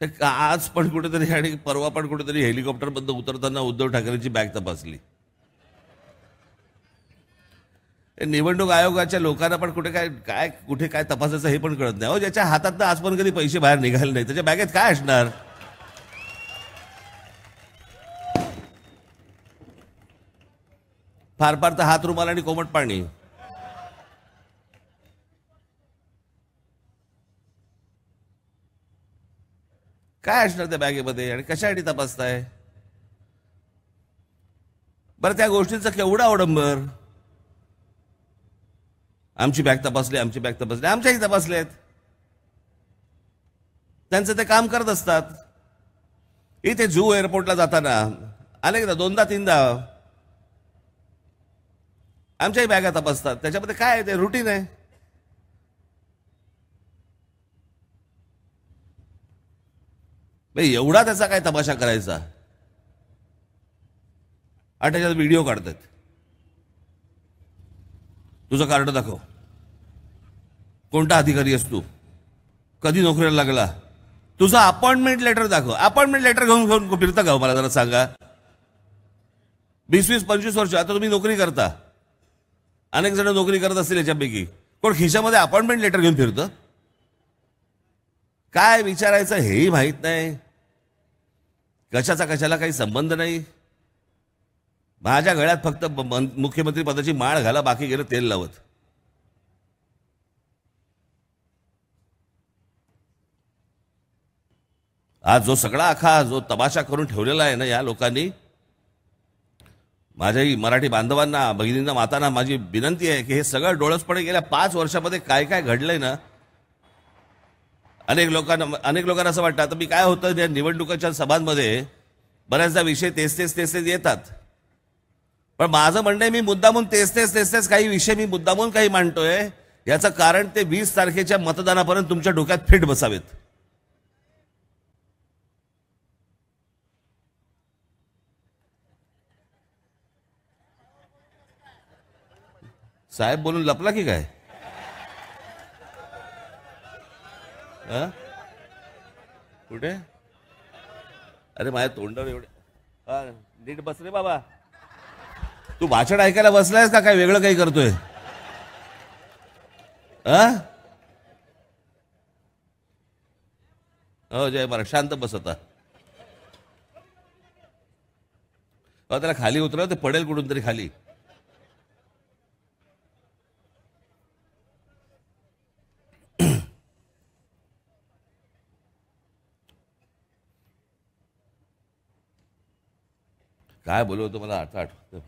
आज पण कुठेतरी आणि परवा पण कुठेतरी हेलिकॉप्टरमधून उतरताना उद्धव ठाकरेंची बॅग तपासली. निवडणूक आयोगाच्या लोकांना पण कुठे काय काय कुठे काय तपासायचं हे पण कळत नाही. अहो, ज्याच्या हातात आज पण कधी पैसे बाहेर निघाले नाही त्याच्या बॅगेत काय असणार? फार फार तर हात रुमाल आणि कोमट पाणी. काय असणार त्या बॅगेमध्ये आणि कशासाठी तपासताय? बरं, त्या गोष्टींचा केवढा अवडंबर. आमची बॅग तपासली, आमची बॅग तपासली, आमच्याही तपासलेत. त्यांचं ते काम करत असतात. इथे जुहू एअरपोर्टला जाताना अनेकदा 2दा 3दा आमच्याही बॅगा तपासतात. त्याच्यामध्ये काय आहे? ते रुटीन आहे. एवढा त्याचा काय तमाशा करायचा? आणि त्याच्यात व्हिडिओ काढतात. तुझं कार्ड दाखव, कोणता अधिकारी आहेस तू, कधी नोकरीला लागला, तुझं अपॉइंटमेंट लेटर दाखव. अपॉइंटमेंट लेटर घेऊन घेऊन फिरता का? मला जरा सांगा. 20-25 वर्ष आता तुम्ही नोकरी करता. अनेक जण नोकरी करत असतील याच्यापैकी. कोण खिशामध्ये अपॉइंटमेंट लेटर घेऊन फिरतं? काय विचारायचं हेही माहीत नाही. कशाचा कशाला काही संबंध नाही. माझ्या गळ्यात फक्त मुख्यमंत्री पदाची माळ घाला, बाकी गेलं तेल लावत. आज जो सगळा आखा जो तमाशा करून ठेवलेला आहे ना या लोकांनी, माझ्याही मराठी बांधवांना, भगिनींना, मातांना माझी विनंती आहे की हे सगळं डोळसपणे गेल्या 5 वर्षामध्ये काय काय घडलंय ना. अनेक लोकांना असं वाटतं. आता मी काय होतं, या निवडणुकाच्या सभांमध्ये बऱ्याचदा विषय तेच येतात. पण माझं म्हणणं आहे, मी मुद्दामून तेच काही विषय मी मुद्दामून काही मांडतोय. याचं कारण ते 20 तारखेच्या मतदानापर्यंत तुमच्या डोक्यात फिट बसावेत. साहेब बोलून लपला की काय? कुठे? अरे माझ्या तोंडावर एवढे. नीट बस रे बाबा. तू भाषण ऐकायला बसलायस का काय वेगळं काही करतोय? हो जय महाराज. शांत बस आता. त्याला खाली उतरव, ते पडेल कुठून तरी खाली. काय बोलू होतो मला आता आठवतं.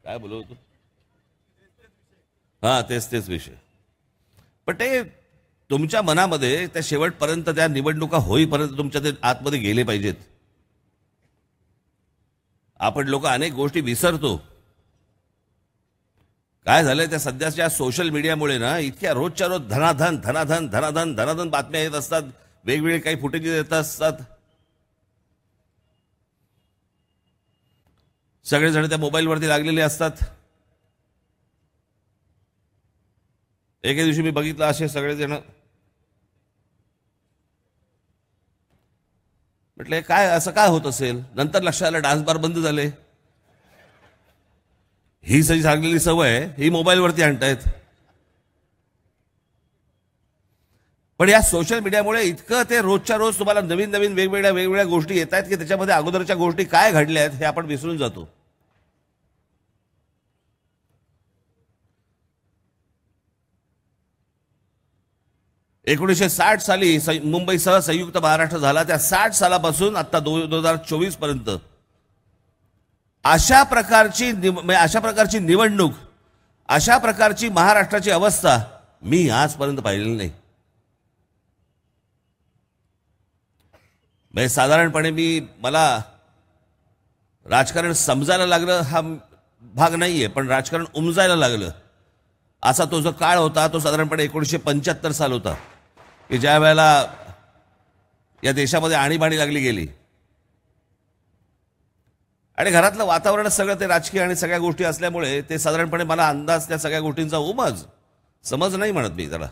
काय बोलू होतो? तेच विषय. पण ते तुमच्या मनामध्ये त्या शेवटपर्यंत, त्या निवडणुका होईपर्यंत तुमच्या ते आतमध्ये गेले पाहिजेत. आपण लोक अनेक गोष्टी विसरतो. काय झालंय, त्या सध्याच्या सोशल मीडियामुळे ना इतक्या रोजच्या रोज धनाधन बातम्या येत असतात. वेगवेगळे काही फुटेजेस येत असतात. सगळेजण त्या मोबाईलवरती लागलेले असतात. एके दिवशी मी बघितलं असे सगळेजण. म्हटलं काय असं काय होत असेल. नंतर लक्षात आलं डान्स बार बंद झाले. ही सगळी सांगलेली सवय ही मोबाईलवरती आणतायत. पण या सोशल मीडियामुळे इतकं ते रोजच्या रोज तुम्हाला नवीन वेगवेगळ्या गोष्टी येत आहेत की त्याच्यामध्ये अगोदरच्या गोष्टी काय घडल्या आहेत हे आपण विसरून जातो. ...1960 साली मुंबईसह संयुक्त महाराष्ट्र झाला. त्या 60 सालापासून आता 2024 पर्यंत अशा प्रकारची निवडणूक, अशा प्रकारची महाराष्ट्राची अवस्था मी आजपर्यंत पाहिलेली नाही. साधारणपणे मला राजकारण समजायला लागलं हा भाग नाहीये, पण राजकारण उमजायला लागलं असा तो जो काळ होता तो साधारणपणे 1975 साल होता की ज्या वेळेला या देशामध्ये आणीबाणी लागली गेली आणि घरातलं वातावरण सगळं ते राजकीय आणि सगळ्या गोष्टी असल्यामुळे ते साधारणपणे मला अंदाज त्या सगळ्या गोष्टींचा समज नाही म्हणत मी त्याला.